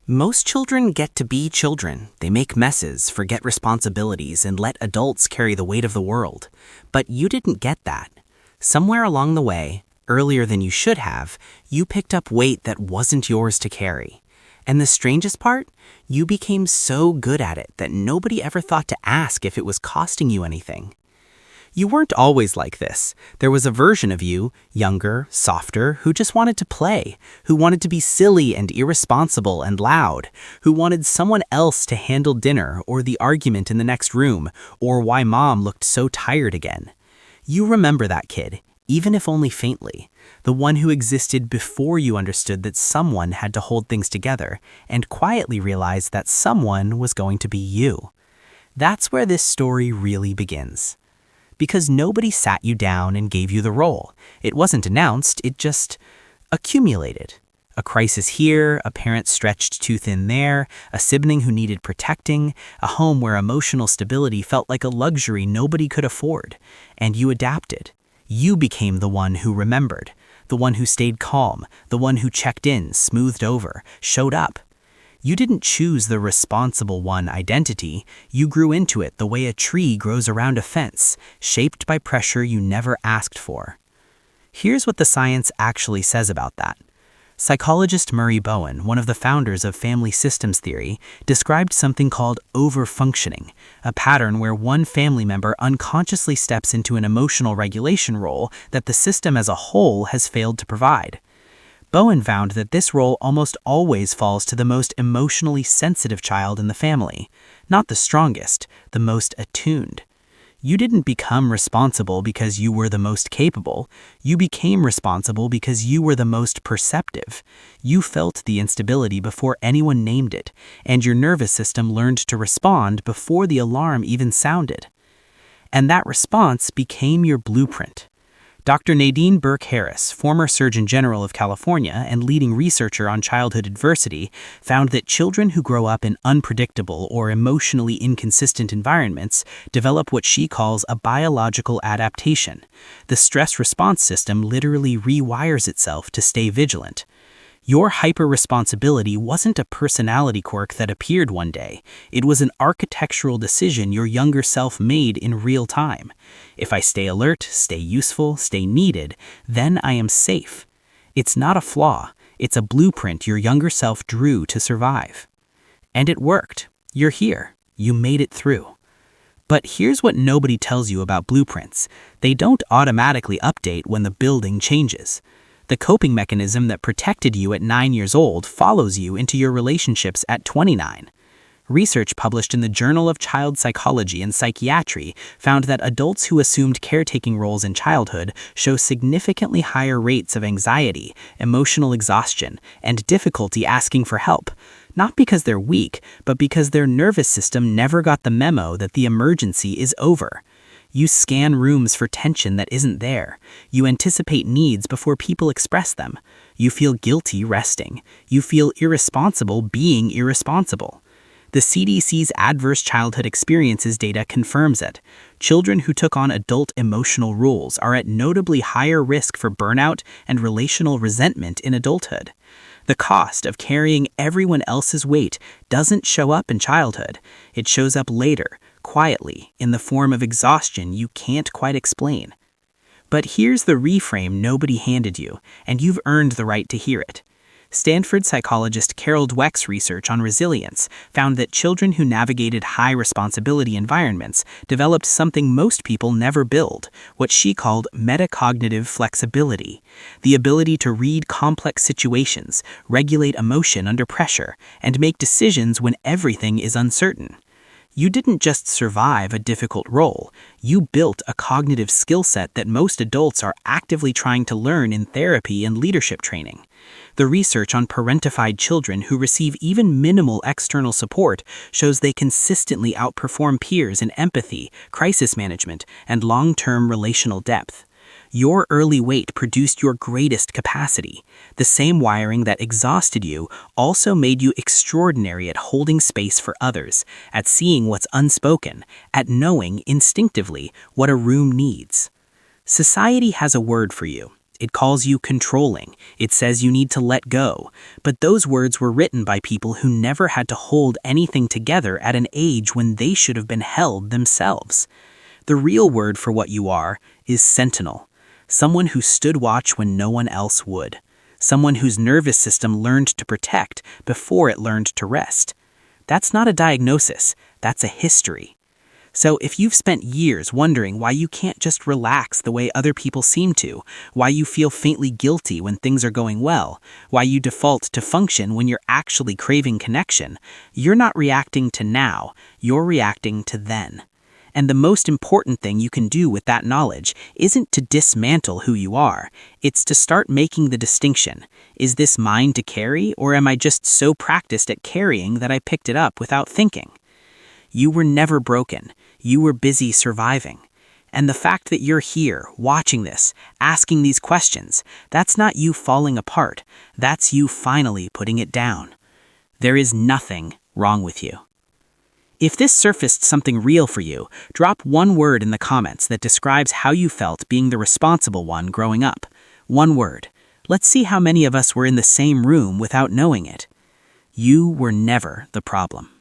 Most children get to be children. They make messes, forget responsibilities, and let adults carry the weight of the world. But you didn't get that. Somewhere along the way, earlier than you should have, you picked up weight that wasn't yours to carry. And the strangest part? You became so good at it that nobody ever thought to ask if it was costing you anything. You weren't always like this. There was a version of you, younger, softer, who just wanted to play, who wanted to be silly and irresponsible and loud, who wanted someone else to handle dinner or the argument in the next room, or why mom looked so tired again. You remember that kid, even if only faintly, the one who existed before you understood that someone had to hold things together and quietly realized that someone was going to be you. That's where this story really begins. Because nobody sat you down and gave you the role. It wasn't announced, it just accumulated. A crisis here, a parent stretched too thin there, a sibling who needed protecting, a home where emotional stability felt like a luxury nobody could afford. And you adapted. You became the one who remembered, the one who stayed calm, the one who checked in, smoothed over, showed up. You didn't choose the responsible one identity, you grew into it the way a tree grows around a fence, shaped by pressure you never asked for. Here's what the science actually says about that. Psychologist Murray Bowen, one of the founders of family systems theory, described something called overfunctioning, a pattern where one family member unconsciously steps into an emotional regulation role that the system as a whole has failed to provide. Bowen found that this role almost always falls to the most emotionally sensitive child in the family, not the strongest, the most attuned. You didn't become responsible because you were the most capable. You became responsible because you were the most perceptive. You felt the instability before anyone named it, and your nervous system learned to respond before the alarm even sounded. And that response became your blueprint. Dr. Nadine Burke Harris, former Surgeon General of California and leading researcher on childhood adversity, found that children who grow up in unpredictable or emotionally inconsistent environments develop what she calls a biological adaptation. The stress response system literally rewires itself to stay vigilant. Your hyper-responsibility wasn't a personality quirk that appeared one day. It was an architectural decision your younger self made in real time. If I stay alert, stay useful, stay needed, then I am safe. It's not a flaw. It's a blueprint your younger self drew to survive. And it worked. You're here. You made it through. But here's what nobody tells you about blueprints. They don't automatically update when the building changes. The coping mechanism that protected you at 9 years old follows you into your relationships at 29. Research published in the Journal of Child Psychology and Psychiatry found that adults who assumed caretaking roles in childhood show significantly higher rates of anxiety, emotional exhaustion, and difficulty asking for help, not because they're weak, but because their nervous system never got the memo that the emergency is over. You scan rooms for tension that isn't there. You anticipate needs before people express them. You feel guilty resting. You feel irresponsible being irresponsible. The CDC's Adverse Childhood Experiences data confirms it. Children who took on adult emotional roles are at notably higher risk for burnout and relational resentment in adulthood. The cost of carrying everyone else's weight doesn't show up in childhood. It shows up later, quietly, in the form of exhaustion you can't quite explain. But here's the reframe nobody handed you, and you've earned the right to hear it. Stanford psychologist Carol Dweck's research on resilience found that children who navigated high-responsibility environments developed something most people never build, what she called metacognitive flexibility, the ability to read complex situations, regulate emotion under pressure, and make decisions when everything is uncertain. You didn't just survive a difficult role, you built a cognitive skill set that most adults are actively trying to learn in therapy and leadership training. The research on parentified children who receive even minimal external support shows they consistently outperform peers in empathy, crisis management, and long-term relational depth. Your early weight produced your greatest capacity. The same wiring that exhausted you also made you extraordinary at holding space for others, at seeing what's unspoken, at knowing instinctively what a room needs. Society has a word for you. It calls you controlling. It says you need to let go. But those words were written by people who never had to hold anything together at an age when they should have been held themselves. The real word for what you are is sentinel. Someone who stood watch when no one else would. Someone whose nervous system learned to protect before it learned to rest. That's not a diagnosis, that's a history. So if you've spent years wondering why you can't just relax the way other people seem to, why you feel faintly guilty when things are going well, why you default to function when you're actually craving connection, you're not reacting to now, you're reacting to then. And the most important thing you can do with that knowledge isn't to dismantle who you are, it's to start making the distinction. Is this mine to carry, or am I just so practiced at carrying that I picked it up without thinking? You were never broken. You were busy surviving. And the fact that you're here, watching this, asking these questions, that's not you falling apart. That's you finally putting it down. There is nothing wrong with you. If this surfaced something real for you, drop one word in the comments that describes how you felt being the responsible one growing up. One word. Let's see how many of us were in the same room without knowing it. You were never the problem.